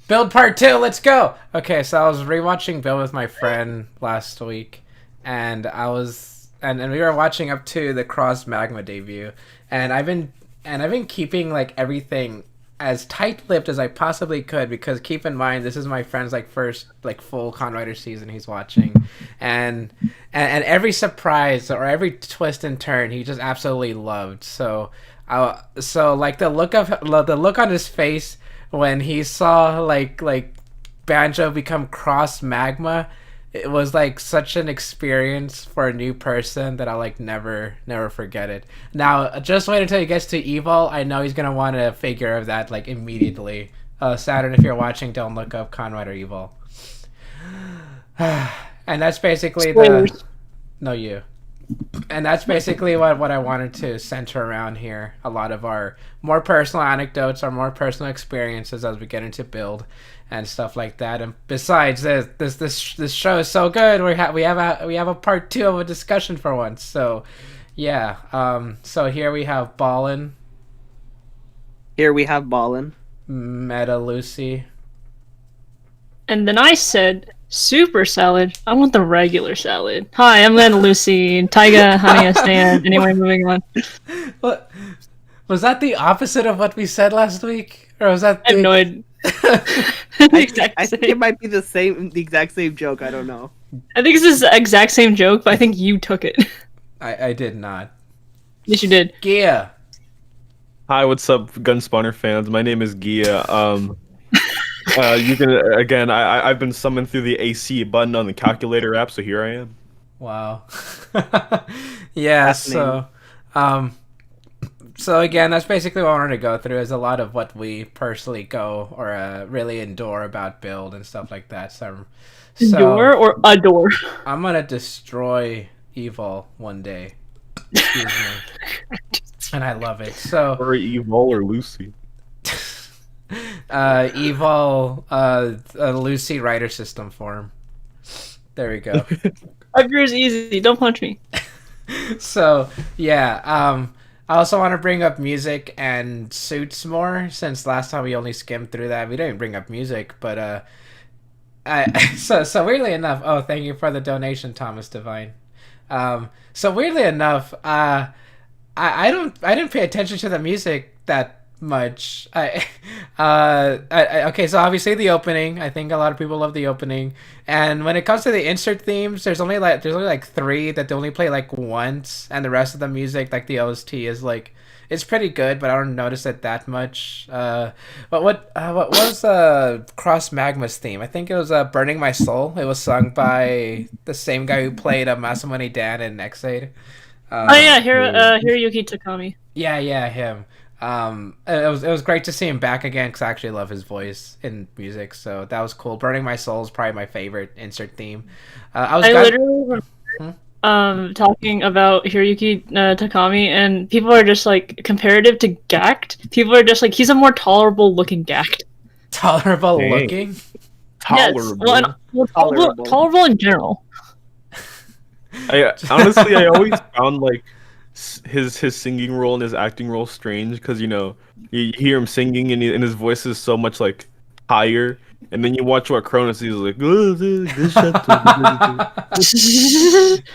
Build part two. Let's go. Okay, so I was rewatching Build with my friend last week, and and we were watching up to the Cross Magma debut, and I've been keeping like everything as tight-lipped as I possibly could because keep in mind this is my friend's like first like full Con Rider season he's watching, and every surprise or every twist and turn he just absolutely loved. So like the look on his face when he saw like Banjo become Cross Magma, it was like such an experience for a new person that I'll like never forget it. Now just wait until he gets to Evil. I know he's gonna want a figure of that like immediately. Saturn, if you're watching, don't look up Con Rider Evil. And that's basically the Spoilers. no you. And that's basically what I wanted to center around here. A lot of our more personal anecdotes, our more personal experiences as we get into build and stuff like that. And besides, this show is so good. We have a part two of a discussion for once. So yeah. So here we have Ballin, Here we have Ballin. Meta Lucy. And then I said, super salad. I want the regular salad. Hi, I'm Lana Lucy. Taiga, honey, I stand. Anyway, moving on. What was that? The opposite of what we said last week, or was that? I have no idea. I think it might be the exact same joke. I don't know. I think it's the exact same joke, but I think you took it. I did not. Yes, you did. Gia. Hi, what's up, Gunspawner fans? My name is Gia. You can again. I've been summoned through the AC button on the calculator app, so here I am. Wow. Yeah. So again, that's basically what I wanted to go through. Is a lot of what we personally go or really endure about build and stuff like that. So Door or adore? I'm gonna destroy evil one day. Excuse me. And I love it. So Or Evil or Lucy. evil Lucy Rider system form. There we go. Adore is easy. Don't punch me. So yeah, I also want to bring up music and suits more since last time we only skimmed through that. We didn't bring up music, but so weirdly enough, oh, thank you for the donation, Thomas Divine. So weirdly enough, I didn't pay attention to the music that much. Okay, so obviously the opening. I think a lot of people love the opening. And when it comes to the insert themes, there's only like three that they only play like once, and the rest of the music, like the OST, is like it's pretty good, but I don't notice it that much. But what was Cross Magma's theme? I think it was "Burning My Soul." It was sung by the same guy who played Masamune Dan in X-Aid. Oh yeah, Hiroyuki Takami. Yeah, him. It was great to see him back again because I actually love his voice in music, so that was cool. "Burning My Soul" is probably my favorite insert theme. I Literally talking about Hiroyuki Takami, and people are just like comparative to Gact. People are just like he's a more tolerable looking Gact. tolerable Dang. looking. Tolerable. Yes, tolerable in general. I honestly, I always found like his singing role and his acting role strange because you hear him singing and his voice is so much like higher, and then you watch what Cronus is like.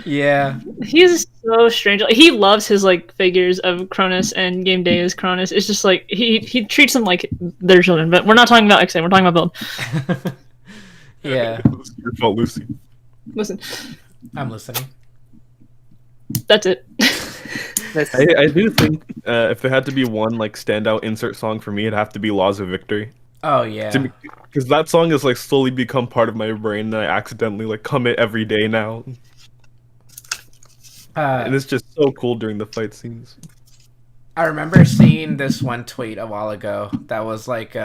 Yeah. He's so strange. Like, he loves his like figures of Cronus and Game Day as Cronus. It's just like he treats them like their children. But we're not talking about XA. We're talking about Build. Yeah. It's your fault, Lucy. Listen, I'm listening. that's it. I do think if there had to be one like standout insert song for me, it'd have to be "Laws of Victory." Oh yeah. Because that song has like slowly become part of my brain, and I accidentally like hum it every day now, and it's just so cool during the fight scenes. I remember seeing this one tweet a while ago that was like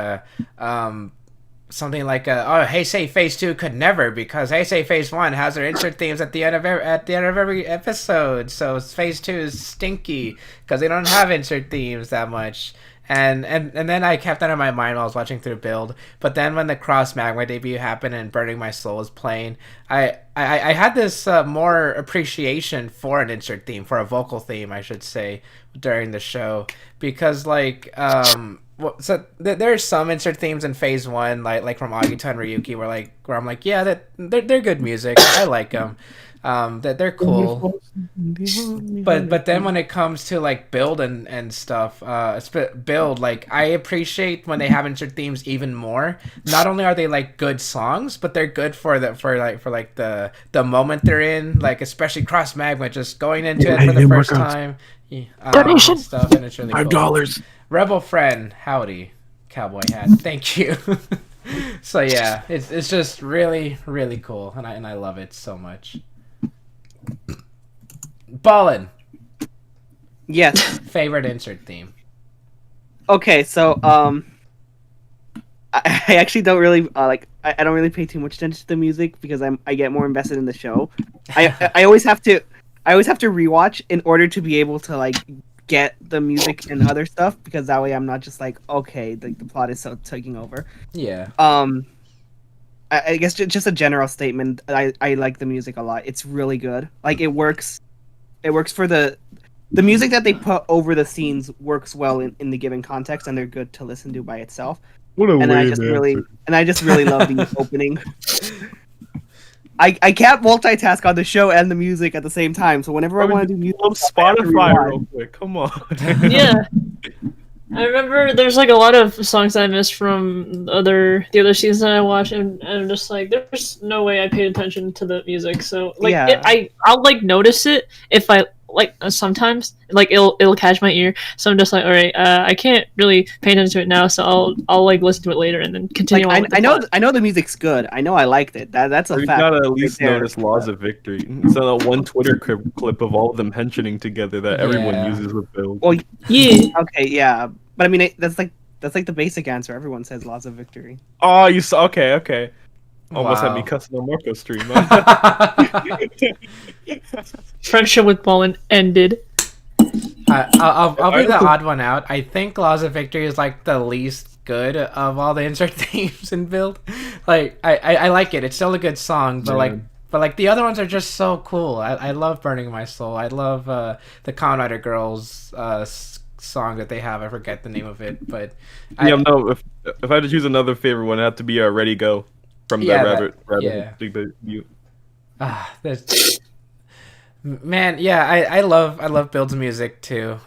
something like oh, Heisei Phase 2 could never because Heisei Phase 1 has their insert themes at the end of every episode, so Phase 2 is stinky because they don't have insert themes that much. And then I kept that in my mind while I was watching through Build. But then when the Cross Magma debut happened and Burning My Soul was playing, I had this more appreciation for an insert theme, for a vocal theme, I should say, during the show. Because, like, So there's some insert themes in Phase One, like from Agito and Ryuki, where I'm like, yeah, that they're good music. I like them. That they're cool. But then when it comes to like build and stuff, build, like I appreciate when they have insert themes even more. Not only are they like good songs, but they're good for the moment they're in. Like especially Cross Magma, just going into it for the first time. Donation. Stuff, and it's really cool. $5. Rebel friend, howdy, cowboy hat. Thank you. So yeah, it's just really really cool, and I love it so much. Ballin, Yes. favorite insert theme. Okay, so I actually don't really like. I don't really pay too much attention to the music because I get more invested in the show. I always have to rewatch in order to be able to like get the music and other stuff, because that way I'm not just like, okay, like the plot is so taking over. Yeah. I guess just a general statement. I like the music a lot. It's really good. Like it works. It works for the music that they put over the scenes works well in the given context, and they're good to listen to by itself. What a And I just really love the opening. I can't multitask on the show and the music at the same time. So whenever I want to do music, on Spotify real quick. Come on. Yeah. I remember there's like a lot of songs I missed from the other seasons that I watched, and I'm just like, there's no way I paid attention to the music. So like, Yeah. I'll like notice it if I like sometimes like it'll catch my ear. So I'm just like, all right, I can't really pay attention to it now, so I'll like listen to it later and then continue on. With the plot. I know the music's good. I know I liked it. That's a You fact. gotta at least right there. notice Laws of Victory. It's that one Twitter clip of all of them henching together that everyone Yeah. uses with build. Well, Yeah. okay, yeah, but I mean that's like the basic answer. Everyone says Laws of Victory. Oh, you saw? Okay. Almost had me Wow. cussing on Marco's stream. Friendship with Ballin ended. I'll be the also- odd one out. I think Laws of Victory is like the least good of all the insert themes in build. Like I like it. It's still a good song, but like the other ones are just so cool. I love Burning My Soul. I love the Kamen Rider Girls song that they have. I forget the name of it, but Yeah, no. If I had to choose another favorite one, it'd have to be Ready Go from the Rabbit. yeah. Big View. There's man, yeah, I love Build's music too.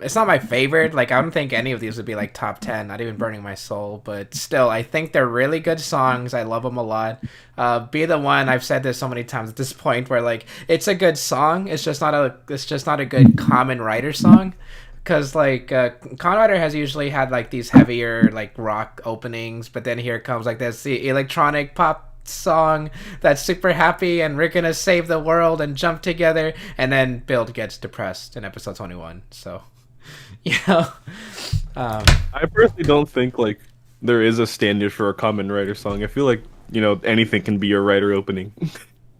It's not my favorite. Like I don't think any of these would be like top 10. Not even Burning My Soul, but still, I think they're really good songs. I love them a lot. Be the One. I've said this so many times at this point, where like it's a good song. It's just not a good Kamen Rider song. Because like Kamen Rider has usually had like these heavier like rock openings, but then here comes like this the electronic pop song that's super happy and we're gonna save the world and jump together, and then Build gets depressed in episode 21. So I personally don't think like there is a standard for a Kamen Rider song. I feel like anything can be your Rider opening.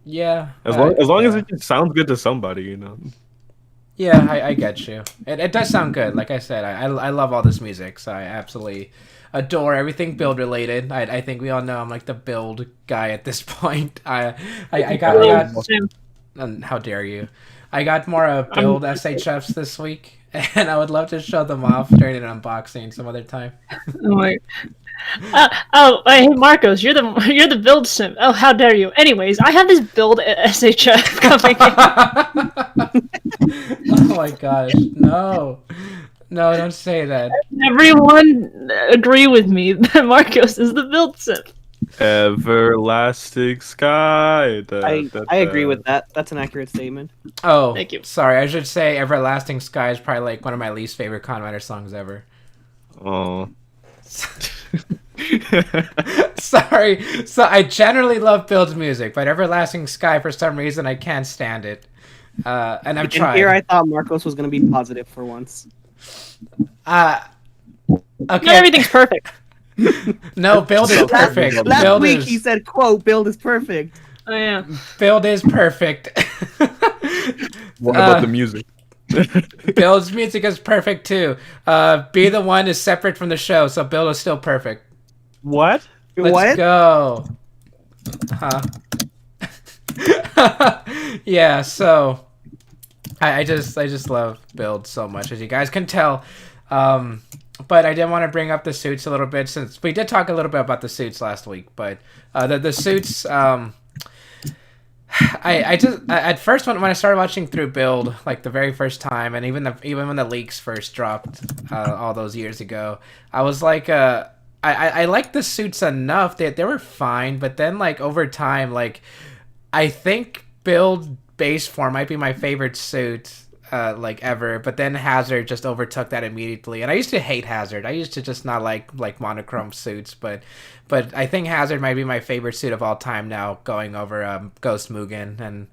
yeah, As long as it just sounds good to somebody. Yeah, I get you. It does sound good. Like I said, I love all this music, so I absolutely adore everything Build related. I think we all know I'm like the Build guy at this point. I got how dare you? I got more Build SHFs this week, and I would love to show them off during an unboxing some other time. I'm like, hey Marcos, you're the build sim. Oh, how dare you? Anyways, I have this build SHF coming in. Oh my gosh, no, don't say that. Everyone agree with me that Marcos is the build sim. Everlasting Sky. I agree with that. That's an accurate statement. Oh, Thank you. Sorry, I should say Everlasting Sky is probably like one of my least favorite Kamen Rider songs ever. Oh. Sorry. So I generally love Build's music, but Everlasting Sky, for some reason, I can't stand it. And I've tried. And here I thought Marcos was going to be positive for once. Okay. Not everything's perfect. No, Build is perfect. Last Build week is, he said, "quote Build is perfect." Oh yeah. Build is perfect. What about the music? Build's music is perfect too. Be the One is separate from the show, so Build is still perfect. What? Let's What? go. Huh. Yeah, so I just love Build so much, as you guys can tell. but I did want to bring up the suits a little bit since we did talk a little bit about the suits last week. But the suits, I just at first when I started watching through Build like the very first time, and even when the leaks first dropped all those years ago, I was like, I liked the suits enough that they were fine, but then like over time, like I think Build base form might be my favorite suit like ever, but then Hazard just overtook that immediately. And I used to hate Hazard. I used to just not like monochrome suits, but I think Hazard might be my favorite suit of all time now, going over Ghost Mugen. And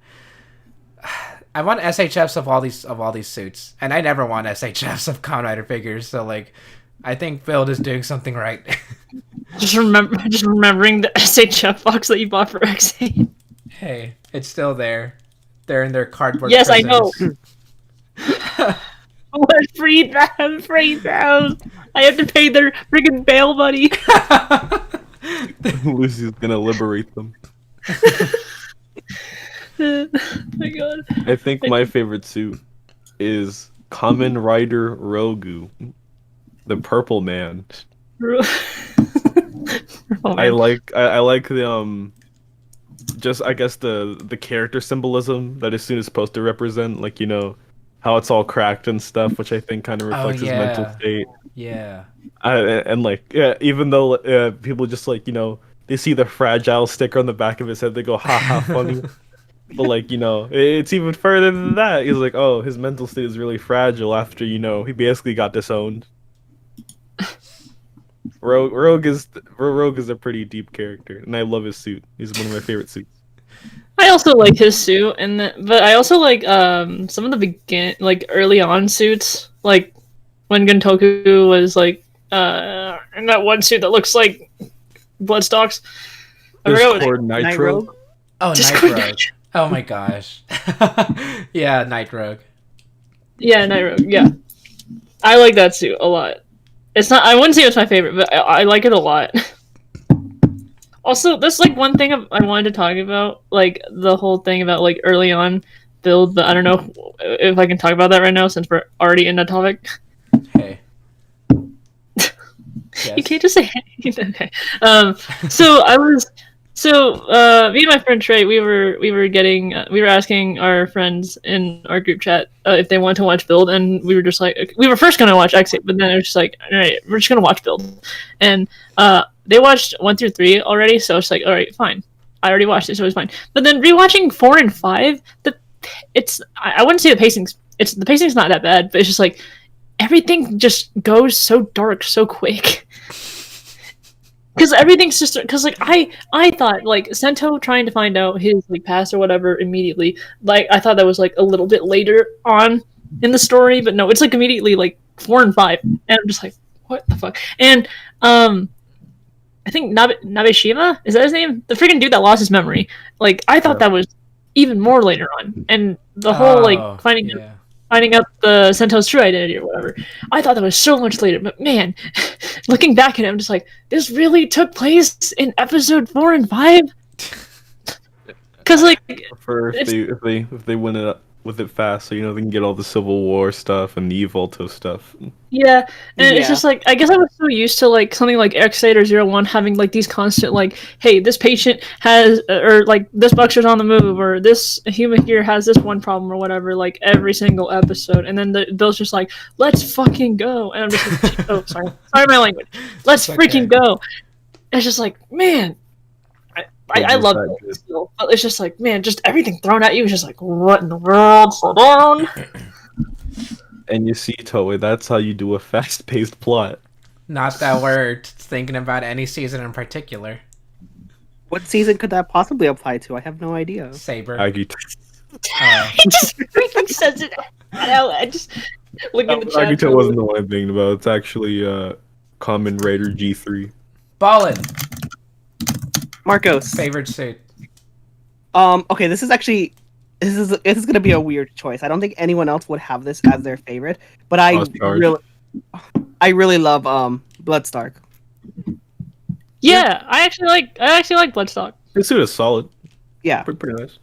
I want SHFs of all these suits, and I never want SHFs of Kamen Rider figures. So like, I think Build is doing something right. Just remembering the SHF box that you bought for X8. Hey, it's still there. They're in their cardboard. Yes, prisons. I know. What free them? I have to pay their freaking bail money. Lucy's gonna liberate them. Oh my god. I think my favorite suit is Kamen Rider Rogu, the purple man. Oh, I man. like the just I guess the character symbolism that his suit is supposed to represent, like, you know, how it's all cracked and stuff, which I think kind of reflects his mental state. Yeah. And like, yeah, even though people just like, you know, they see the fragile sticker on the back of his head, they go, ha ha, funny. But like, you know, it's even further than that. He's like, oh, his mental state is really fragile after, you know, he basically got disowned. Rogue is a pretty deep character, and I love his suit. He's one of my favorite suits. I also like his suit, but I also like some of the early on suits, like when Guntoku was like in that one suit that looks like Bloodstalks. Discord Nitro. Oh, Discord Night Rogue. Oh my gosh. Yeah, Night Rogue. Yeah, Night Rogue. Yeah, I like that suit a lot. It's not. I wouldn't say it's my favorite, but I like it a lot. Also, that's like one thing I wanted to talk about, like the whole thing about like early on Build, but I don't know if I can talk about that right now since we're already in that topic. Hey. Yes. You can't just say hey. Okay. Me and my friend Trey, we were asking our friends in our group chat if they want to watch Build, and we were just like, we were first gonna watch X8, but then it was just like, all right, we're just gonna watch Build, and they watched 1 through 3 already, so it's like, all right, fine, I already watched it, so it's fine. But then rewatching 4 and 5, I wouldn't say the pacing's not that bad, but it's just like everything just goes so dark so quick. Because everything's just like I thought like Sento trying to find out his like past or whatever immediately, like I thought that was like a little bit later on in the story, but no, it's like immediately like 4 and 5, and I'm just like, what the fuck? And I think Nabeshima, is that his name? The freaking dude that lost his memory. Like I thought that was even more later on, and the whole like finding out the Sento's true identity or whatever. I thought that was so much later, but man, looking back at it, I'm just like, this really took place in episode 4 and 5. Because like, if they win it with it fast, so you know they can get all the Civil War stuff and the Evolto stuff. Yeah, and it's just like, I guess I was so used to like something like X8 or 01 having like these constant like, hey, this patient has, or like this Buxer's on the move, or this human here has this one problem or whatever, like every single episode, and then Bill's just like, let's fucking go, and I'm just like, oh, sorry my language, let's freaking go. It's just like, man, I love it still, but it's just like, man, just everything thrown at you is just like, what in the world? Slow down. And you see, Toei, that's how you do a fast-paced plot. Not that we're thinking about any season in particular. What season could that possibly apply to? I have no idea. Saber. He just freaking says it. I just look in the chat. Agito wasn't the one I'm thinking about. It's actually Kamen Rider G3. Ballin. Marcos. Favorite suit. Okay, this is gonna be a weird choice. I don't think anyone else would have this as their favorite, but I really love Bloodstark. Yeah, I actually like Bloodstock. His suit is solid. Yeah, pretty nice.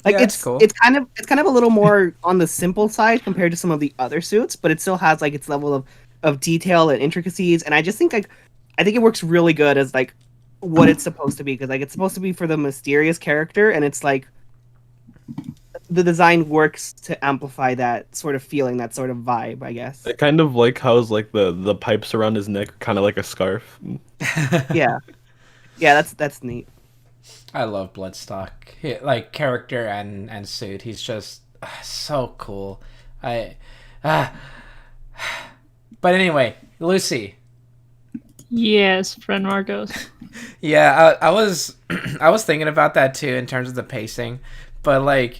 Like Yeah, it's cool. it's kind of a little more on the simple side compared to some of the other suits, but it still has like its level of of detail and intricacies, and I just think like I think it works really good as like what it's supposed to be, because like it's supposed to be for the mysterious character, and it's like the design works to amplify that sort of feeling, that sort of vibe, I guess. I kind of like how like the pipes around his neck, kind of like a scarf. Yeah, yeah, that's neat. I love Bloodstock. Like character and suit. He's just so cool. I. But anyway, Lucy. Yes, friend Marcos. Yeah, I was I was thinking about that too in terms of the pacing, but like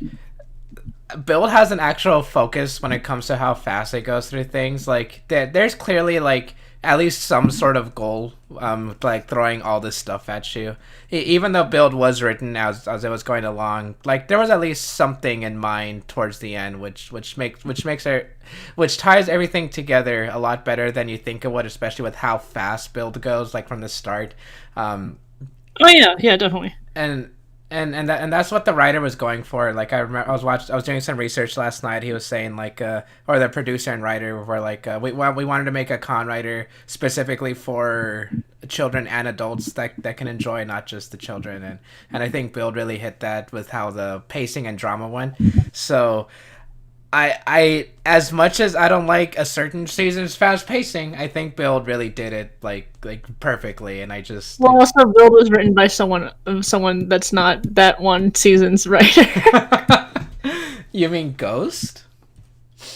Build has an actual focus when it comes to how fast it goes through things. Like there's clearly like at least some sort of goal, like throwing all this stuff at you. Even though Build was written as it was going along, like there was at least something in mind towards the end, which ties everything together a lot better than you think it would, especially with how fast Build goes, like from the start. Oh yeah, definitely. And that's what the writer was going for. Like I remember, I was doing some research last night. He was saying like, or the producer and writer were like, we wanted to make a con writer specifically for children and adults that can enjoy, not just the children. And I think Build really hit that with how the pacing and drama went. So I as much as I don't like a certain season's fast pacing, I think Build really did it like perfectly, and I just Well, also Build was written by someone that's not that one season's writer. You mean Ghost?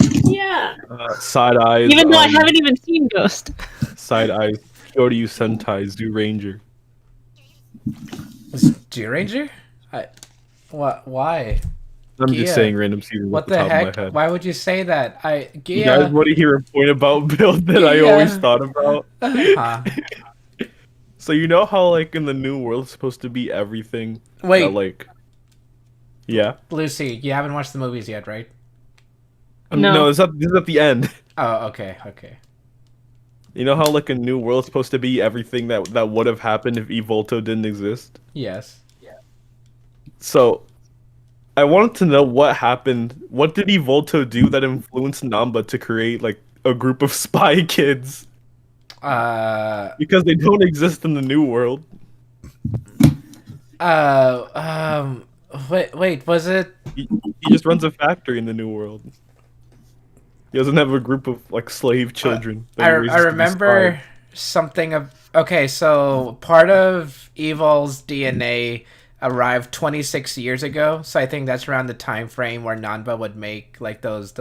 Yeah. Side eyes. Even though I haven't even seen Ghost. Side eyes. Kyoryu Sentai's Do Ranger. Is Ranger? Why? I'm Gia, just saying random seasons what off the top heck? of my head. Why would you say that? You guys want to hear a point about Build that I always thought about? Huh. So you know how like in the new world it's supposed to be everything? Wait. That, like, yeah. Lucy, you haven't watched the movies yet, right? No. This is at the end. Oh, okay. You know how like a new world is supposed to be everything that would have happened if Evolto didn't exist? Yes. So I wanted to know what happened. What did Evolto do that influenced Namba to create like a group of spy kids? Because they don't exist in the new world. Wait, was it? He just runs a factory in the new world. He doesn't have a group of like slave children. I remember something of. Okay, so part of Evil's DNA arrived 26 years ago, so I think that's around the time frame where Nanba would make like those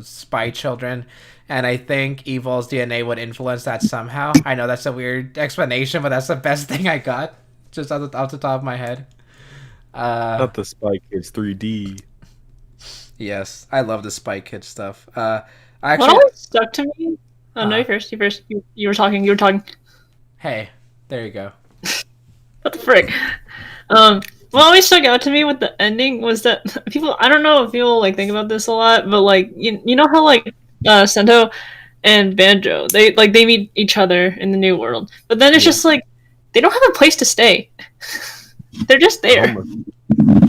spy children, and I think Evil's DNA would influence that somehow. I know that's a weird explanation, but that's the best thing I got just off the top of my head. Not the Spy Kids 3D. Yes, I love the Spy Kid stuff. What always stuck to me? Oh no, you first. You were talking. Hey, there you go. What the frick? What always stuck out to me with the ending was that people. I don't know if people like think about this a lot, but like you know how like Sento and Banjo they meet each other in the new world, but then it's just like they don't have a place to stay. They're just there.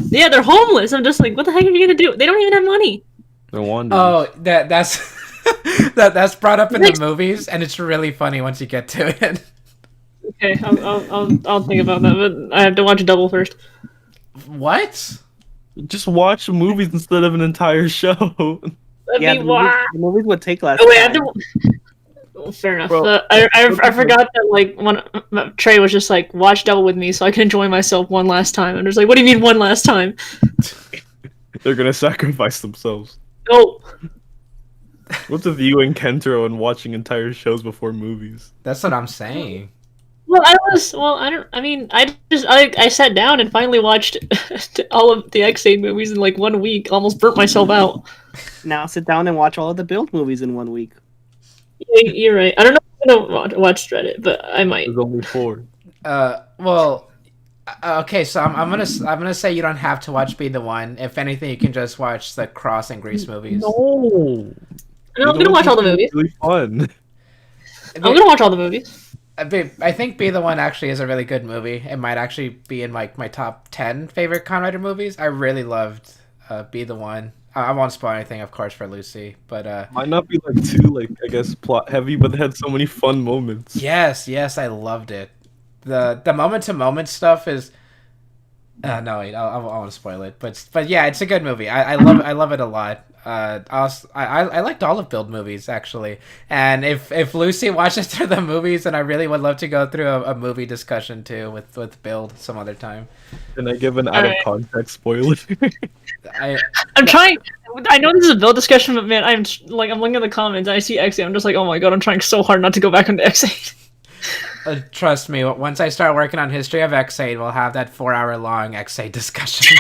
Yeah, they're homeless. I'm just like, what the heck are you gonna do? They don't even have money. No wonder. Oh, that's that's brought up in the movies, and it's really funny once you get to it. Okay, I'll think about that, but I have to watch Double first. What? Just watch movies instead of an entire show. The movies would take less. Oh wait, I time. have to. Well, fair enough. Bro, I forgot that like when Trey was just like watch Double with me so I can enjoy myself one last time. And I was like, what do you mean one last time? They're gonna sacrifice themselves. No. What's with you and Kentaro and watching entire shows before movies? That's what I'm saying. Well, I sat down and finally watched all of the X8 movies in like 1 week. Almost burnt myself out. Now sit down and watch all of the Build movies in 1 week. Yeah, you're right. I don't know if I'm gonna watch Reddit, but I might. There's only 4. Well, okay. So I'm gonna say you don't have to watch Be the One. If anything, you can just watch the Cross and Grease movies. No, I'm gonna watch all the movies. Really fun. I'm gonna watch all the movies. I think Be the One actually is a really good movie. It might actually be in like my top 10 favorite Kamen Rider movies. I really loved Be the One. I won't spoil anything, of course, for Lucy, but Might not be like too like I guess plot heavy, but they had so many fun moments. yes, I loved it. The moment to moment stuff is. No, wait, I won't spoil it, but yeah, it's a good movie. I love it a lot. I liked all of Build movies actually, and if Lucy watches through the movies, then I really would love to go through a movie discussion too with Build some other time. Can I give an out of Alright. context spoiler? I'm trying. I know this is a build discussion, but man, I'm looking at the comments. And I see X8. I'm just like, oh my god, I'm trying so hard not to go back into X8. Trust me, once I start working on History of X8, we'll have that 4 hour long X8 discussion.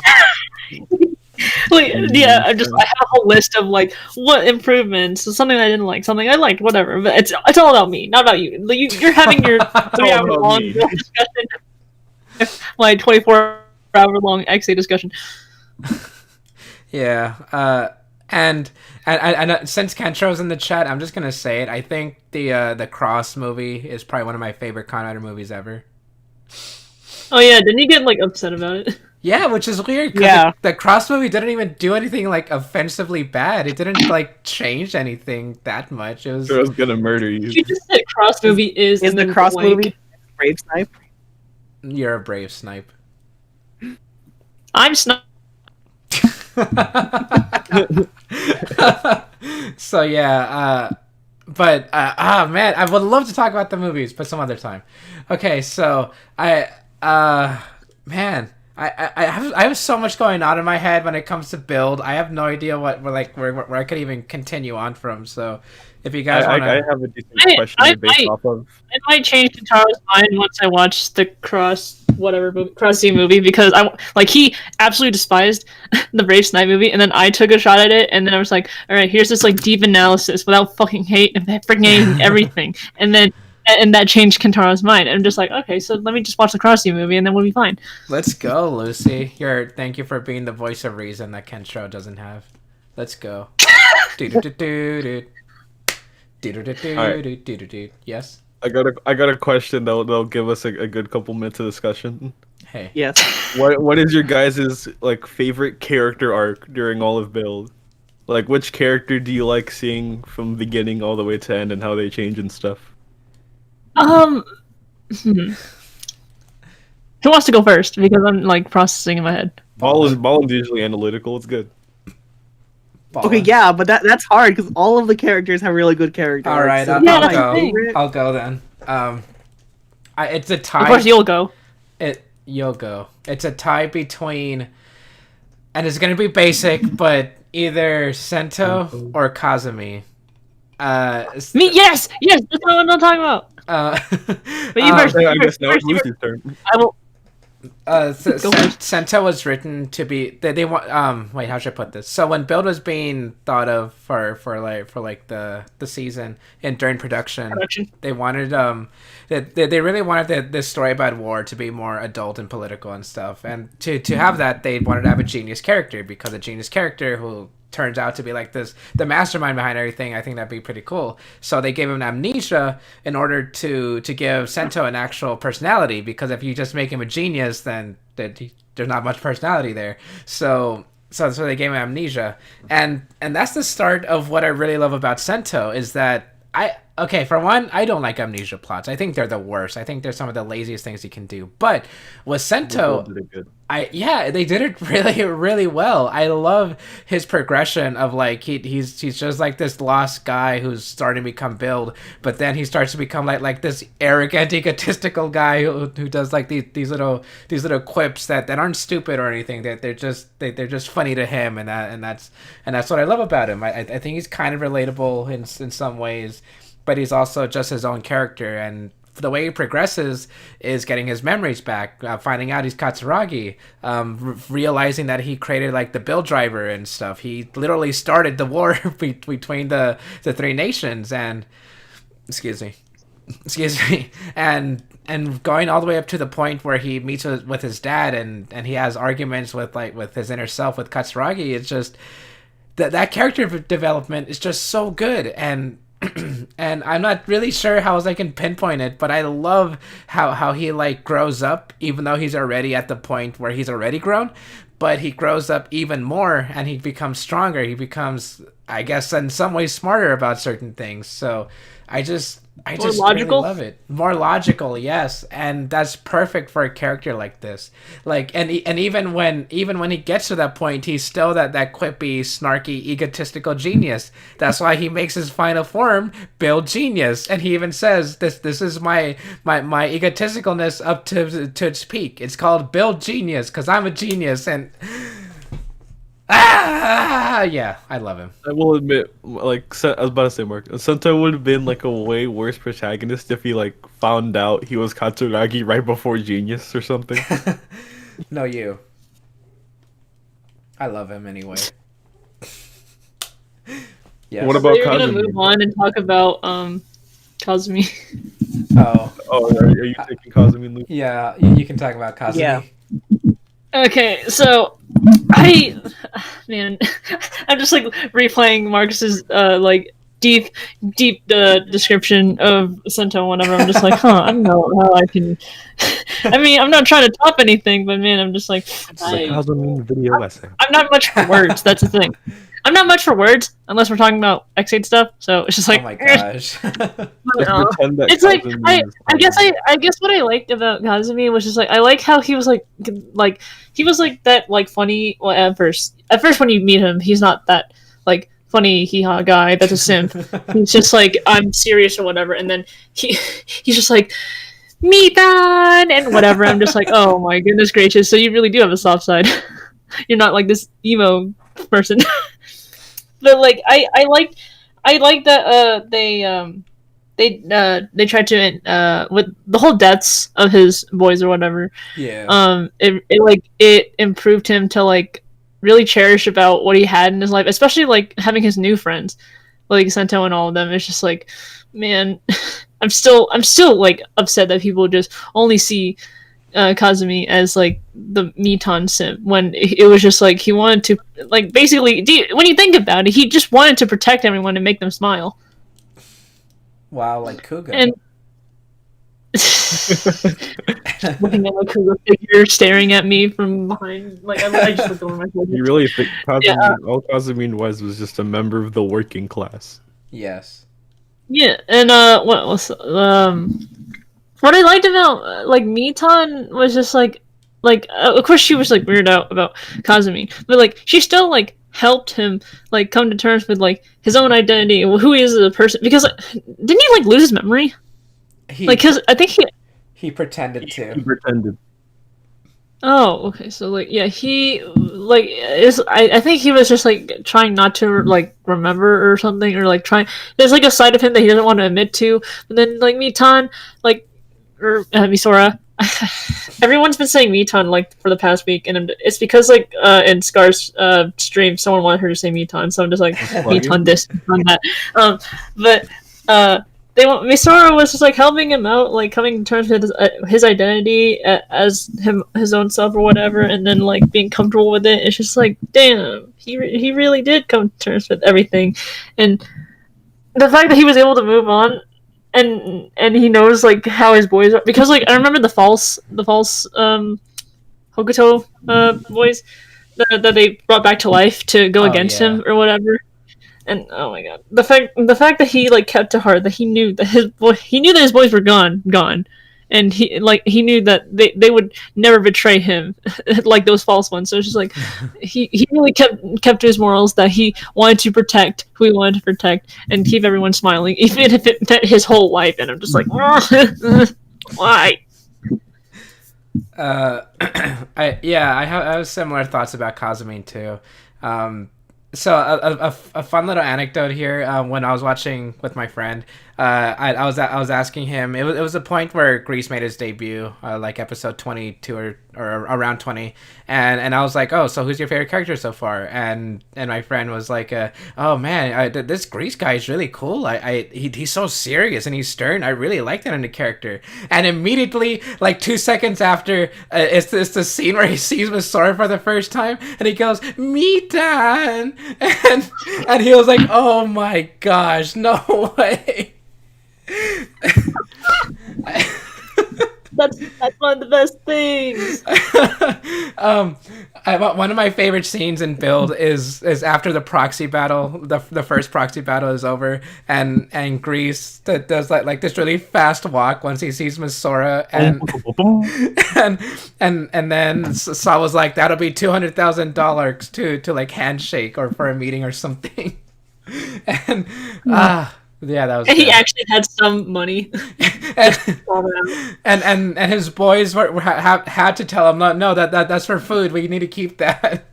Like, yeah, I have a whole list of like what improvements, something I didn't like, something I liked, whatever. But it's all about me, not about you. Like, you're having your 3 hour about long me. build discussion, my 24-hour long X8 discussion. Yeah, and since Kentro's in the chat, I'm just gonna say it. I think the Cross movie is probably one of my favorite Kamen Rider movies ever. Oh yeah, didn't you get like upset about it? Yeah, which is weird. 'Cause Yeah. the Cross movie didn't even do anything like offensively bad. It didn't like change anything that much. It was. I was gonna murder you. You just said Cross movie is Is and the then Cross blank. movie Brave Snipe? You're a brave snipe. I'm Snipe. So yeah, but man, I would love to talk about the movies, but some other time. Okay, so man, I have so much going on in my head when it comes to Build. I have no idea where I could even continue on from. So if you guys want I to, have a decent I- question I to base might- off of. It might change Kentaro's mind once I watch the Cross C movie because he absolutely despised the Brave Snipe movie, and then I took a shot at it, and then I was like, all right, here's this like deep analysis without fucking freaking hating everything, and that changed Kentaro's mind. And I'm just like, okay, so let me just watch the Cross C movie, and then we'll be fine. let's go, Lucy. Thank you for being the voice of reason that Kentro doesn't have. Let's go. Yes. I got a question that'll give us a good couple minutes of discussion. Hey. Yes. What is your guys' like favorite character arc during all of Build? Like which character do you like seeing from beginning all the way to end and how they change and stuff? Hmm. Who wants to go first? Because I'm like processing in my head. Ballin's usually analytical. It's good. Okay, yeah, but that's hard because all of the characters have really good characters. All right, So I'll, Yeah, I'll that's the go. thing. I'll go then. It's a tie. Of course, you'll go. You'll go. It's a tie between, and it's gonna be basic, but either Sento or Kazumi. Me, yes, that's what I'm not talking about. But you first. I guess now first, it's you Lucy's turn. I will. Go first. Sento was written to be they want wait, how should I put this? So when Build was being thought of for the season and during production, they wanted they really wanted this story about war to be more adult and political and stuff, and to have that they wanted to have a genius character, because a genius character who turns out to be like the mastermind behind everything. I think that'd be pretty cool. So they gave him amnesia in order to give Sento an actual personality, because if you just make him a genius, then there's not much personality there. So they gave him amnesia, and that's the start of what I really love about Sento, is that for one, I don't like amnesia plots. I think they're the worst. I think they're some of the laziest things you can do. But with Sento, Did it good. they did it really, really well. I love his progression of like he's just like this lost guy who's starting to become Build, but then he starts to become like this arrogant, egotistical guy who does like these little quips that aren't stupid or anything. They're just funny to him, and that's what I love about him. I think he's kind of relatable in some ways, but he's also just his own character, and the way he progresses is getting his memories back, finding out he's Katsuragi, realizing that he created like the Build driver and stuff. He literally started the war between the three nations, and excuse me, and going all the way up to the point where he meets with his dad, and he has arguments with his inner self with Katsuragi. It's just that character development is just so good, and I'm not really sure how else I can pinpoint it, but I love how he like grows up, even though he's already at the point where he's already grown. but he grows up even more and he becomes stronger. He becomes, I guess, in some ways smarter about certain things. So I More just logical? really love it. More logical, yes, and that's perfect for a character like this. Like, and even when he gets to that point, he's still that quippy, snarky, egotistical genius. That's why he makes his final form Bill Genius, and he even says this is my egotisticalness up to its peak. It's called Bill Genius because I'm a genius, and yeah, I love him. I will admit, like I was about to say, Mark, Sento would have been like a way worse protagonist if he like found out he was Katsuragi right before Genius or something. No, you. I love him anyway. Yes. What So about you're gonna Kazumi? move on and talk about Kazumi. Oh, Oh, are you taking Kazumi, Luke? yeah. You can talk about Kazumi. Yeah. Okay, so man, I'm just like replaying Marcus's like deep description of Sento whenever I'm just like, I don't know how I can. I mean, I'm not trying to top anything, but man, I'm just like, It's a Kazumi video essay. I'm not much for words. That's the thing. I'm not much for words unless we're talking about X8 stuff. So it's just like, Oh my gosh. I don't Just know. pretend that It's like Kazumi is I guess what I liked about Kazumi was just like I like how he was like he was like that like funny. Well, at first when you meet him, he's not that like funny hee haw guy that's a simp. He's just like I'm serious or whatever, and then he's just like Mitan and whatever. I'm just like, oh my goodness gracious! So you really do have a soft side. You're not like this emo person. But like I like that they tried to with the whole deaths of his boys or whatever. Yeah. It improved him to like really cherish about what he had in his life, especially like having his new friends like Sento and all of them. It's just like, man, I'm still like upset that people just only see Kazumi as like the Mitan simp when it was just like he wanted to like basically when you think about it, he just wanted to protect everyone and make them smile. Wow, like Kuga. And looking at my Kuga figure staring at me from behind, like I just looked over my shoulder. You really think Kazumi, Yeah. all Kazumi was just a member of the working class? Yes. Yeah, and what I liked about like Mitan was just like of course she was like weirded out about Kazumi, but like she still like helped him like come to terms with like his own identity and who he is as a person because didn't he like lose his memory? He Like I think he pretended He to. pretended. oh okay so like yeah he like is I think he was just like trying not to like remember or something or like trying there's like a side of him that he doesn't want to admit to, but then like Mitan like or Misora. Everyone's been saying Mitan like for the past week, and it's because like in Scar's stream, someone wanted her to say Mitan, so I'm just like Mitan this, Mitan that. But Misora was just like helping him out, like coming to terms with his identity as his own self or whatever, and then like being comfortable with it. It's just like, damn, he really did come to terms with everything, and the fact that he was able to move on. And he knows like how his boys are because like I remember the false Hokuto boys that they brought back to life to go against him or whatever. And oh my god, the fact that he like kept to heart that he knew that his boys were gone, and he knew that they would never betray him like those false ones. So it's just like he really kept to his morals that he wanted to protect who he wanted to protect and keep everyone smiling, even if it meant his whole life. And I'm just like, why? I have similar thoughts about Kazumi too. So a fun little anecdote here. When I was watching with my friend, I was asking him. It was a point where Grease made his debut, like episode 22 or around 20, and I was like, oh, so who's your favorite character so far? And my friend was like, oh man, this Grease guy is really cool. He's so serious and he's stern. I really like that in the character. And immediately, like 2 seconds after, it's the scene where he sees Miss Sora for the first time, and he goes, Mitan, and he was like, oh my gosh, no way. That's one of the best things. One of my favorite scenes in Build is after the proxy battle, the first proxy battle is over, and Grease does like this really fast walk once he sees Miss Sora, and and then Saw was like, that'll be $200,000 to like handshake or for a meeting or something, and yeah, that was. And he good. actually had some money. and his boys had to tell him, no, that's for food. We need to keep that.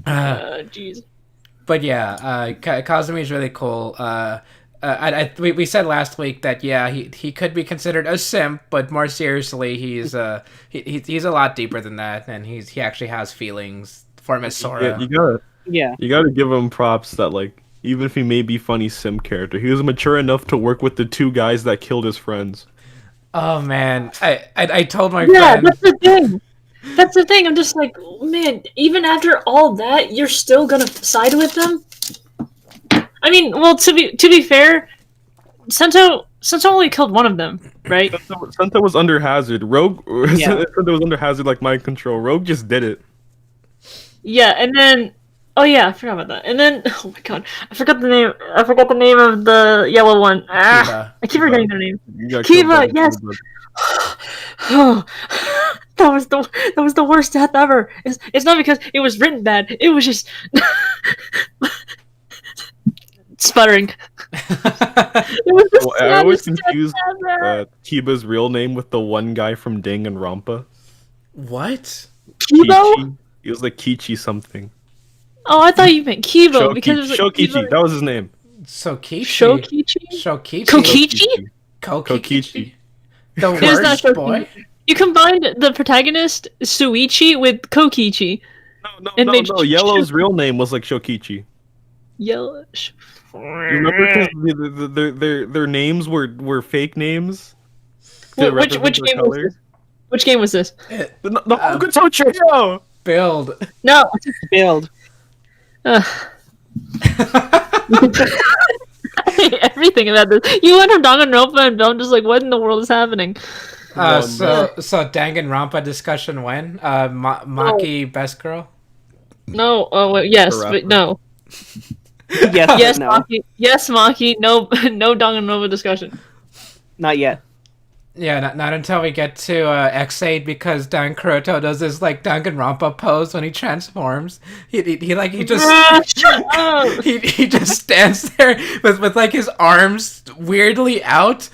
Jeez. But yeah, Kazumi is really cool. We said last week that yeah, he could be considered a simp, but more seriously, he's a lot deeper than that, and he actually has feelings for Miss Sora. You gotta give him props that like. Even if he may be funny sim character, he was mature enough to work with the two guys that killed his friends. Oh man, I told my Yeah, friend. that's the thing. That's the thing. I'm just like, man. Even after all that, you're still gonna side with them. I mean, well, to be fair, Sento only killed one of them, right? Sento was under hazard. Rogue Yeah. Sento was under hazard like mind control. Rogue just did it. Yeah, and then oh yeah, I forgot about that. And then oh my god, I forgot the name. I forgot the name of the yellow one. Kiva. I keep forgetting their name. You got Kiva, killed by- yes. That was the worst death ever. It's not because it was written bad. It was just sputtering. It was the Well, I always saddest confused death ever. Kiba's real name with the one guy from Danganronpa. What? Kibo? Kichi. He was like Kichi something. Oh, I thought you meant Kibo because it was like Shokichi. Kibo- That was his name. Shokichi. Shokichi? Shokichi. Kokichi? Kokichi. The It is not worst boy. You combined the protagonist Suichi with Kokichi. No, And made Yellow's real name was like Shokichi. Yellow. You remember 'cause their names were fake names. to Which represent their game was colors. this? Which game was this? The Hokuto Trio! Build. No. Build. I hate everything about this. You went from Danganronpa and I'm just like, what in the world is happening? So Danganronpa discussion when? Maki best girl? No. Oh, well, yes, The but rapper. no. Yes, Yes, but no, Maki. Yes, Maki. No, no Danganronpa discussion. not yet. Yeah, not until we get to X8 because Dan Kuroto does this like Danganronpa pose when he transforms. He just Shut up. he just stands there with like his arms weirdly out.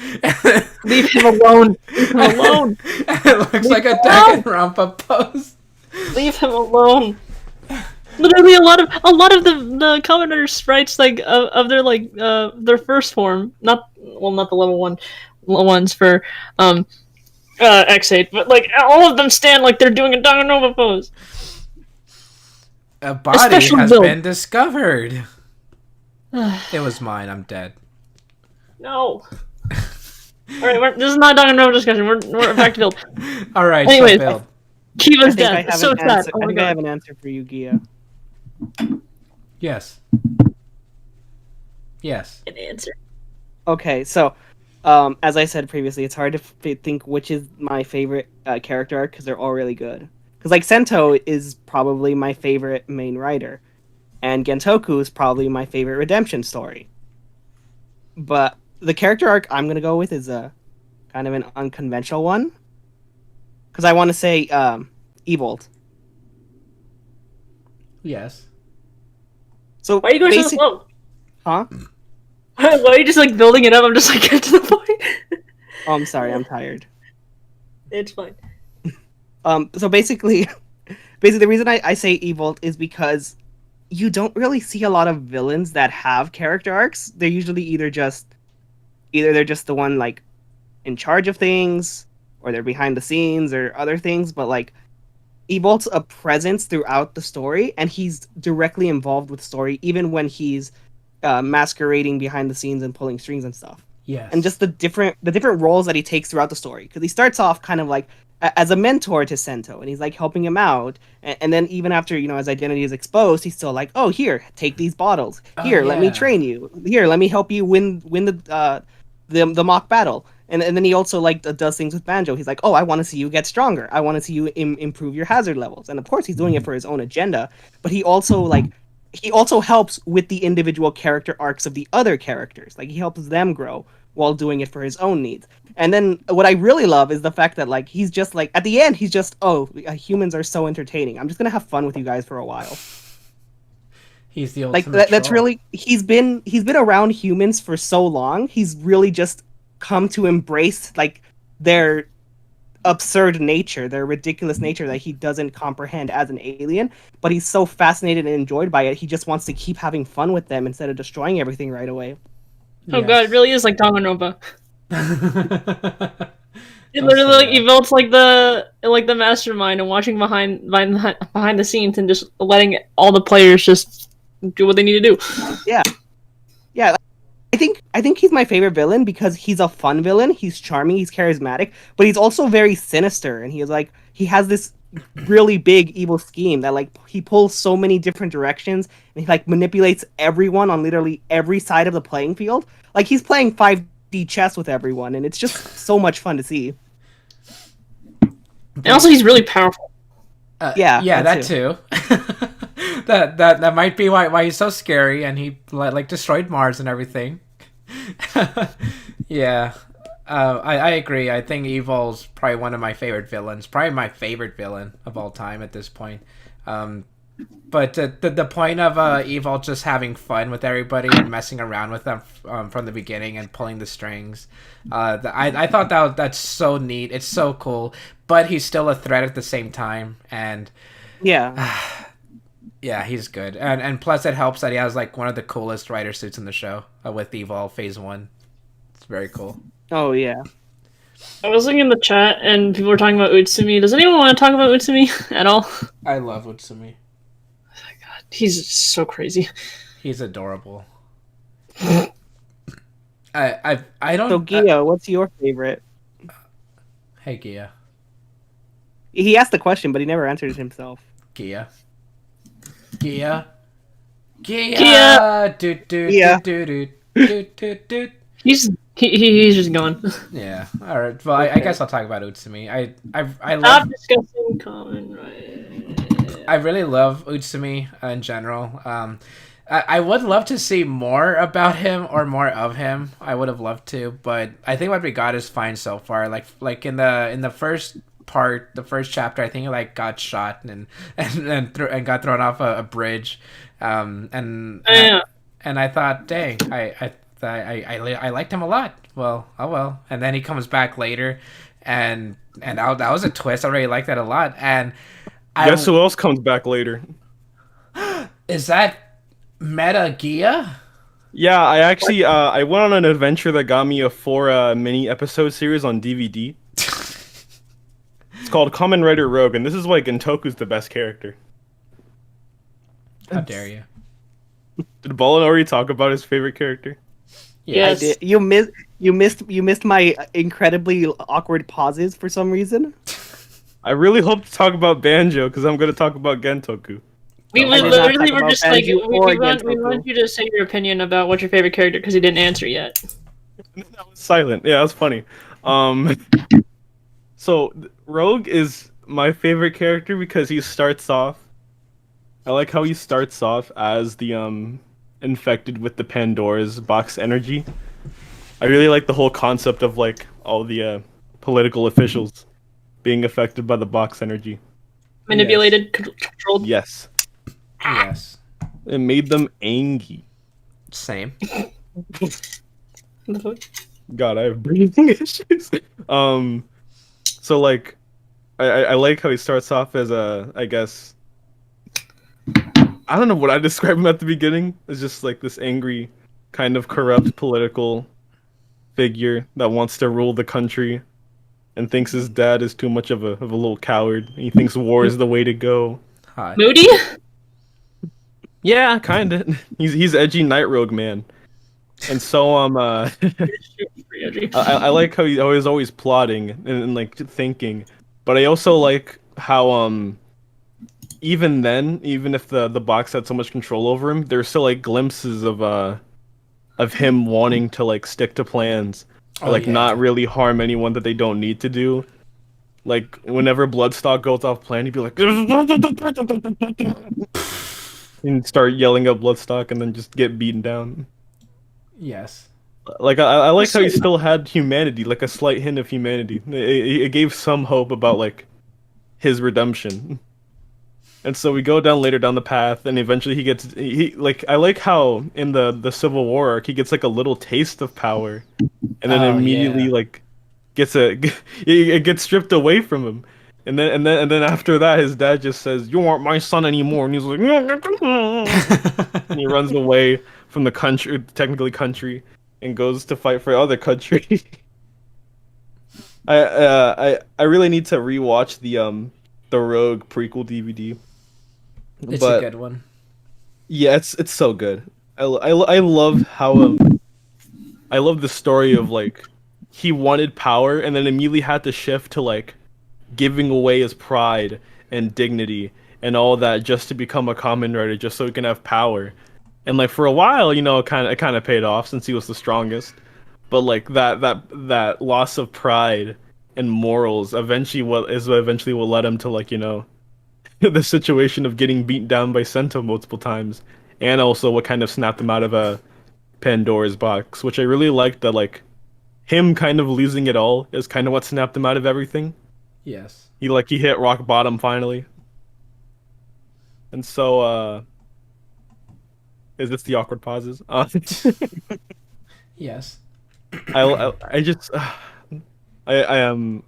Leave him alone. Leave him alone. And it looks like a Danganronpa pose. Leave him alone. Literally, a lot of the Kamen sprites like of their like their first form, not the level one ones for X8, but like all of them stand like they're doing a Danganronpa pose. A body special has build. been discovered. It was mine. I'm dead. No. All right, this is not a Danganronpa discussion. We're back to build. All right, Anyways, so build. Kiva's I think I dead. have So an sad. answer. Oh I my think I have god. an answer for you, Gia. Yes. An answer. Okay, so as I said previously, it's hard to think which is my favorite character arc because they're all really good. Because like Sento is probably my favorite main writer, and Gentoku is probably my favorite redemption story. But the character arc I'm gonna go with is a kind of an unconventional one, because I want to say Evolt. Yes. So Why are you going so slow? Huh? Why are you just like building it up? I'm just like get to the point. Oh, I'm sorry, I'm tired. It's fine. So basically the reason I say Evolt is because you don't really see a lot of villains that have character arcs. They're usually either they're just the one like in charge of things, or they're behind the scenes or other things, but like Evolt's a presence throughout the story, and he's directly involved with story even when he's masquerading behind the scenes and pulling strings and stuff. Yes. And just the different roles that he takes throughout the story, because he starts off kind of like as a mentor to Sento, and he's like helping him out, and then even after his identity is exposed, he's still like, oh, here, take these bottles, here, let me yeah. train you, here, let me help you win the mock battle, And then he also like does things with Banjo. He's like, oh, I want to see you get stronger. I want to see you improve your hazard levels. And of course, he's doing it for his own agenda. But he also helps with the individual character arcs of the other characters. Like he helps them grow while doing it for his own needs. And then what I really love is the fact that like he's just like at the end he's just humans are so entertaining. I'm just gonna have fun with you guys for a while. He's the Like ultimate that's troll. really he's been around humans for so long. He's really just come to embrace like their absurd nature, their ridiculous nature that he doesn't comprehend as an alien, but he's so fascinated and enjoyed by it. He just wants to keep having fun with them instead of destroying everything right away. Oh god, it really is like Danganronpa. It Don't literally say like that. evolves like the mastermind and watching behind the scenes and just letting all the players just do what they need to do. Yeah. I think he's my favorite villain because he's a fun villain. He's charming, he's charismatic, but he's also very sinister, and he has this really big evil scheme that like he pulls so many different directions, and he like manipulates everyone on literally every side of the playing field. Like he's playing 5D chess with everyone, and it's just so much fun to see. And also, he's really powerful. Yeah, that too. that might be why he's so scary, and he like destroyed Mars and everything. Yeah, I agree. I think Evil's probably one of my favorite villains. Probably my favorite villain of all time at this point. But the point of Evil just having fun with everybody and messing around with them from the beginning and pulling the strings, I thought that's so neat. It's so cool. But he's still a threat at the same time, and Yeah. yeah, he's good. And plus it helps that he has like one of the coolest rider suits in the show with Evil Phase 1. It's very cool. Oh yeah. I was looking in the chat and people were talking about Utsumi. Does anyone want to talk about Utsumi at all? I love Utsumi. He's so crazy. He's adorable. I don't. So Gia, what's your favorite? Hey Gia. He asked the question, but he never answered it himself. Gia. Gia. Gia. Do do Gia. do do do do do. He's just gone. Yeah. All right. Well, I guess I'll talk about Utsumi. I love. Stop discussing Kamen Rider. I really love Utsumi in general. I would love to see more about him or more of him. I would have loved to, but I think what we got is fine so far. Like in the first part, the first chapter, I think he like got shot and got thrown off a bridge, and I thought, dang, I liked him a lot. Well, oh well. And then he comes back later, and that was a twist. I really liked that a lot. And Guess who else comes back later? is that Meta Gia? Yeah, I actually I went on an adventure that got me a 4 mini episode series on DVD. It's called Kamen Rider Rogue, and this is why Gentoku's the best character. How dare you? Did Ballin already talk about his favorite character? Yes. I did. You missed my incredibly awkward pauses for some reason. I really hope to talk about Banjo because I'm going to talk about Gentoku. We I did not literally talk were about just like, Banjo we or want Gentoku. you to say your opinion about what's your favorite character because he didn't answer yet. That was silent. Yeah, that's funny. So Rogue is my favorite character because he starts off. I like how he starts off as the infected with the Pandora's box energy. I really like the whole concept of like all the political officials being affected by the box energy. Manipulated, controlled. Yes, Yes. it made them angry. Same. God, I have breathing issues. So like, I like how he starts off as I guess, I don't know what I described him at the beginning. It's just like this angry, kind of corrupt political figure that wants to rule the country, and thinks his dad is too much of a little coward. He thinks war is the way to go. Hi. Moody? Yeah, kind of. He's edgy Night Rogue man. And so I like how he's always plotting and like thinking, but I also like how even then, even if the box had so much control over him, there's still like glimpses of him wanting to like stick to plans Oh like yeah. not really harm anyone that they don't need to do. Like whenever Bloodstock goes off plan, he'd be like, and start yelling at Bloodstock, and then just get beaten down. Yes. Like I like how he Also- still had humanity, like a slight hint of humanity. It gave some hope about like his redemption. And so we go down later down the path, and eventually he like I like how in the Civil War arc he gets like a little taste of power, and then Oh immediately yeah. like gets it gets stripped away from him, and then after that his dad just says, "You aren't my son anymore," and he's like, and he runs away from the country, technically country, and goes to fight for other country. I really need to rewatch the Rogue prequel DVD. It's a But good one. yeah, it's so good. I love how I love the story of like he wanted power and then immediately had to shift to like giving away his pride and dignity and all that just to become a Kamen Rider just so he can have power. And like for a while, it kind of paid off since he was the strongest. But like that loss of pride and morals eventually what led him to like, the situation of getting beat down by Sento multiple times, and also what kind of snapped him out of a Pandora's box, which I really liked. That like him kind of losing it all is kind of what snapped him out of everything. Yes. He hit rock bottom finally, and so is this the awkward pauses? Yes. I just I am.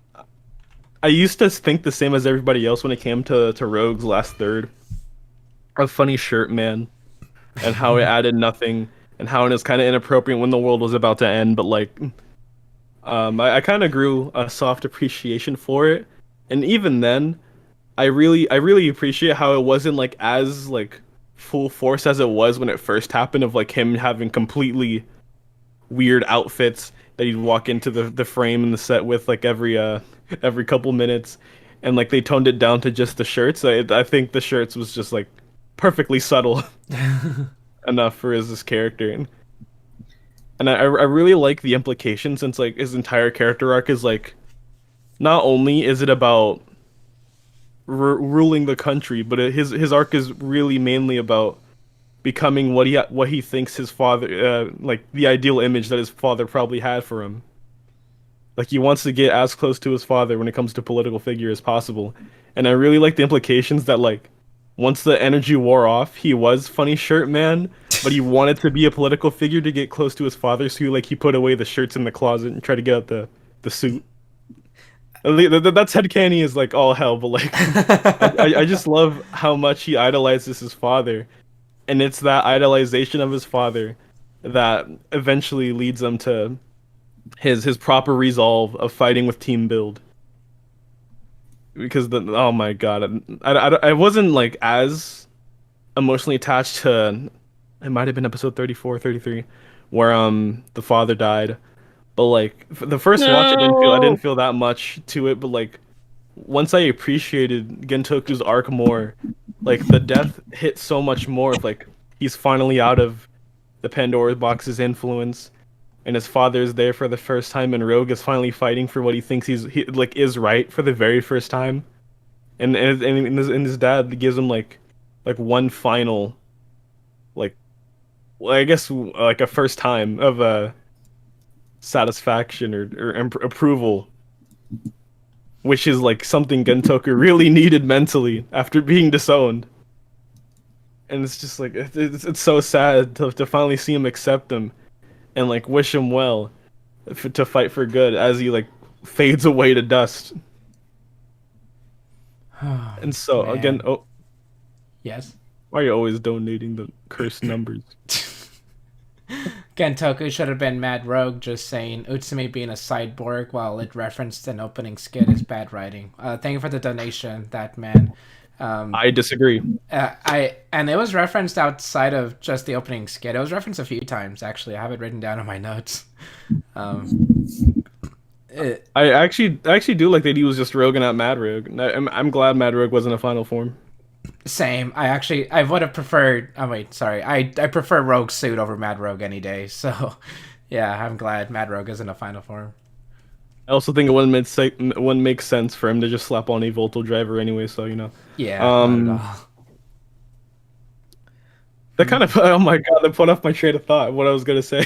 I used to think the same as everybody else when it came to Rogue's last third. A funny shirt, man, and how it added nothing, and how it is kind of inappropriate when the world was about to end. But like, I kind of grew a soft appreciation for it, and even then, I really appreciate how it wasn't like as like full force as it was when it first happened. Of like him having completely weird outfits that he'd walk into the frame in the set with like every couple minutes, and like they toned it down to just the shirts. I think the shirts was just like perfectly subtle enough for his this character, and I really like the implication since like his entire character arc is like not only is it about ruling the country, but his arc is really mainly about becoming what he thinks his father like the ideal image that his father probably had for him. Like he wants to get as close to his father when it comes to political figure as possible. And I really like the implications that like once the energy wore off, he was funny shirt man, but he wanted to be a political figure to get close to his father, so he put away the shirts in the closet and tried to get out the suit. That's headcanon is like all hell, but like I just love how much he idolizes his father, and it's that idolization of his father that eventually leads him to his proper resolve of fighting with team build. Because oh my god, I wasn't like as emotionally attached to, it might have been episode 34 33 where the father died, but like the first watch I didn't No. feel that much to it, but like once I appreciated Gentoku's arc more, like the death hit so much more of like he's finally out of the Pandora's box's influence, and his father is there for the first time, and Rogue is finally fighting for what he thinks he like is right for the very first time, and his dad gives him like one final like, well, I guess like a first time of satisfaction or approval, which is like something Gentoku really needed mentally after being disowned. And it's just like it's so sad to finally see him accept him and like wish him well to fight for good as he like fades away to dust. Oh, And so again, man. oh, Yes. why are you always donating the cursed numbers? Gentoku should have been Mad Rogue just saying Utsumi being a cyborg while it referenced an opening skit is bad writing. Thank you for the donation, that man. I disagree. And it was referenced outside of just the opening skit. It was referenced a few times actually. I have it written down in my notes. It, I actually do like that he was just Rogue and not Mad Rogue. I'm glad Mad Rogue wasn't a final form. Same. I would have preferred. Oh wait, sorry. I prefer Rogue suit over Mad Rogue any day. So Yeah, I'm glad Mad Rogue is in a final form. I also think it wouldn't make sense for him to just slap on a Volto driver anyway. So Yeah, not at um, all. that kind of oh my god, that put off my train of thought. What I was gonna say.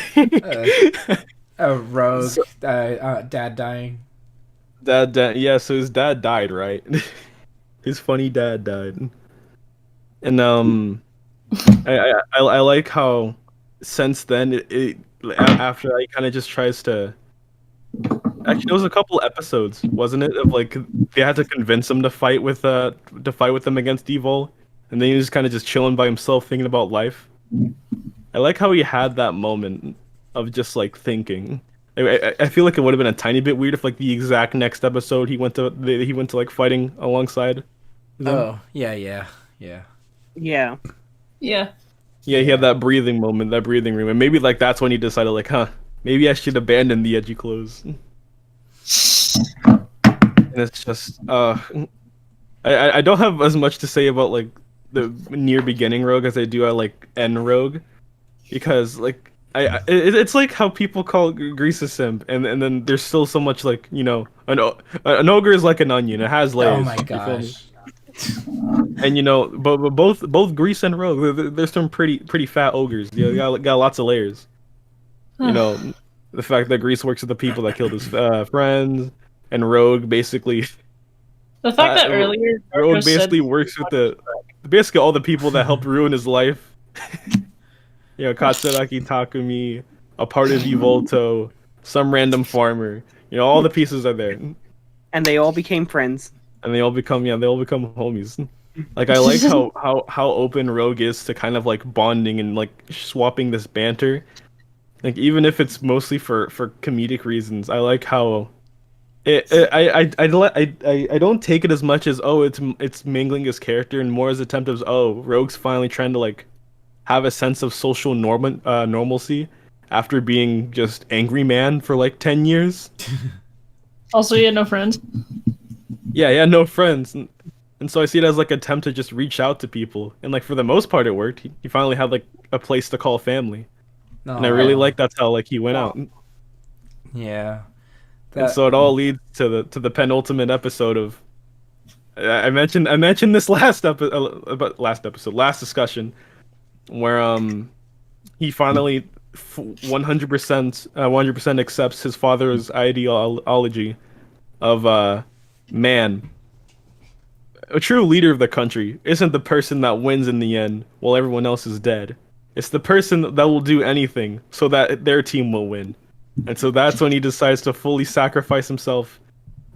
Uh, Rogue, So, dad dying. dad, yeah. So his dad died, right? His funny dad died, and I like how since then after he kind of just tries to. Actually, there was a couple episodes, wasn't it? Of like they had to convince him to fight with them against Evil, and then he was kind of just chilling by himself thinking about life. I like how he had that moment of just like thinking. I feel like it would have been a tiny bit weird if like the exact next episode he went to like fighting alongside them. Oh, yeah. Yeah. Yeah. Yeah, he had that breathing moment, that breathing room, and maybe like that's when he decided like, huh, maybe I should abandon the edgy clothes. And it's just I don't have as much to say about like the near beginning rogue as I do I like end rogue, because like it's like how people call Grease a simp, and then there's still so much like an ogre is like an onion, it has layers. Oh my You feel me? gosh. And but both Grease and Rogue, there's some pretty fat ogres. Yeah, got lots of layers. You know, the fact that Grease works with the people that killed his friends, and Rogue basically The fact that earlier Rogue Marcos said basically works with basically all the people that helped ruin his life. Katsuraki Takumi, a part of Evolto, some random farmer. All the pieces are there, And they all became friends. and they all become homies. Like I like how open Rogue is to kind of like bonding and like swapping this banter. Like even if it's mostly for comedic reasons, I like how I don't take it as much as it's mingling his character, and more as attempt as Rogue's finally trying to like have a sense of social normalcy after being just angry man for like 10 years. also he had no friends. Yeah, he had no friends, and so I see it as like an attempt to just reach out to people, and like for the most part it worked. He finally had like a place to call family, and I really like that's how like he went out. Yeah. And so it all leads to the penultimate episode of. I mentioned this last discussion, where he finally 100% accepts his father's ideology of man. A true leader of the country isn't the person that wins in the end while everyone else is dead. It's the person that will do anything so that their team will win. And so that's when he decides to fully sacrifice himself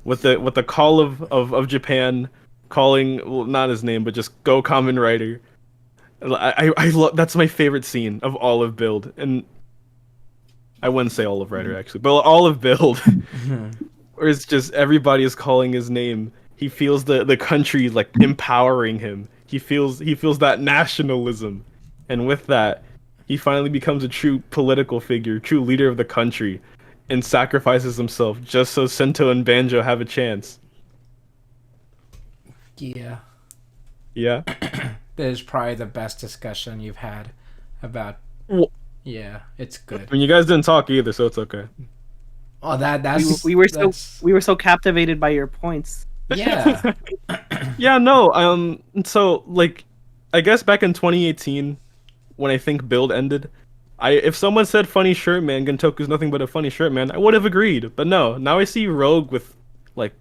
with the call of Japan calling, well, not his name, but just Go Kamen Rider. I love, that's my favorite scene of all of Build, and I wouldn't say all of Rider actually, but all of Build, where it's just everybody is calling his name. He feels the country like empowering him. He feels that nationalism, and with that, he finally becomes a true political figure, true leader of the country, and sacrifices himself just so Sento and Banjo have a chance. Yeah. Yeah. That is probably the best discussion you've had about. Well, yeah, it's good. I mean, you guys didn't talk either, so it's okay. Oh, that's We were so captivated by your points. Yeah. Yeah, no. So like, I guess back in 2018, when I think Build ended, if someone said funny shirt man, Gentoku's nothing but a funny shirt man, I would have agreed. But no, now I see Rogue with like,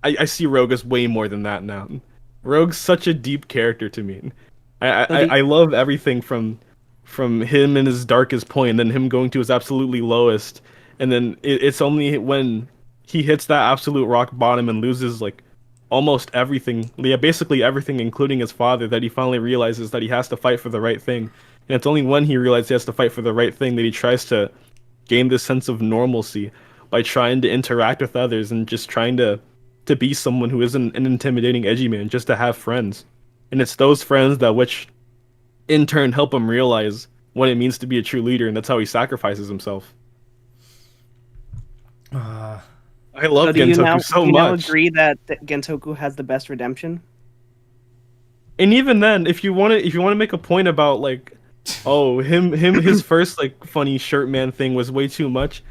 I see Rogue as way more than that now. Rogue's such a deep character to me. I love everything from him in his darkest point, and then him going to his absolutely lowest, and then it's only when he hits that absolute rock bottom and loses like almost everything, yeah, basically everything, including his father, that he finally realizes that he has to fight for the right thing. And it's only when he realizes he has to fight for the right thing that he tries to gain this sense of normalcy by trying to interact with others and just trying to be someone who isn't an intimidating edgy man, just to have friends. And it's those friends that which in turn help him realize what it means to be a true leader, and that's how he sacrifices himself. I love Gentoku so much. Do you now agree that Gentoku has the best redemption? And even then, if you want to make a point about like Oh, his first like funny shirt man thing was way too much.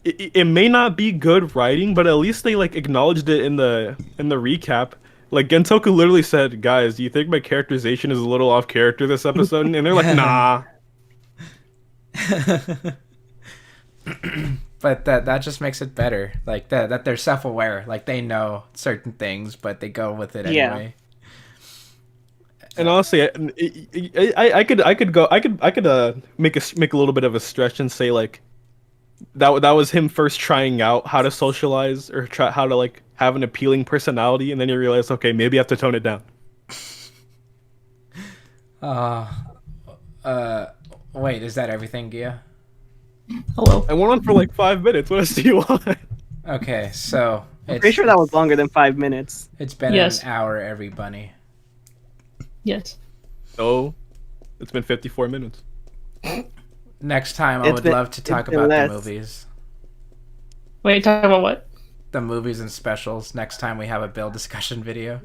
It may not be good writing, but at least they like acknowledged it in the recap. Like Gentoku literally said, "Guys, do you think my characterization is a little off character this episode?" And they're like, "Nah." But that just makes it better. Like that they're self-aware. Like they know certain things, but they go with it Yeah. anyway. And honestly, I could make a little bit of a stretch and say like that was him first trying out how to socialize or try how to like have an appealing personality, and then you realize, okay, maybe I have to tone it down. Uh, uh, wait, is that everything, Gia? Hello. I went on for like 5 minutes. What else do you want? Okay, so I'm pretty sure that was longer than 5 minutes. It's been Yes. an hour, everybody. Yes. No, it's been 54 minutes. Next time, I It's would been- love to talk it's been about less. the movies. Wait, talk about what? The movies and specials. Next time we have a Bill discussion video.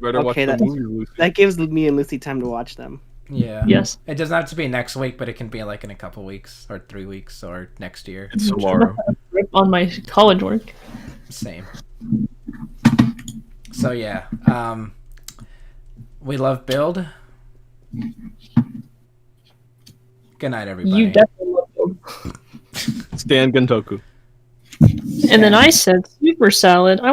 Better watch Okay, the that- movie, Lucy. That gives me and Lucy time to watch them. Yeah. Yes. It doesn't have to be next week, but it can be like in a couple weeks or 3 weeks or next year. It's tomorrow. Rip on my college work. Same. So yeah, we love Build. Good night, everybody. You definitely love them. Stan Gentoku. And then I said super salad. I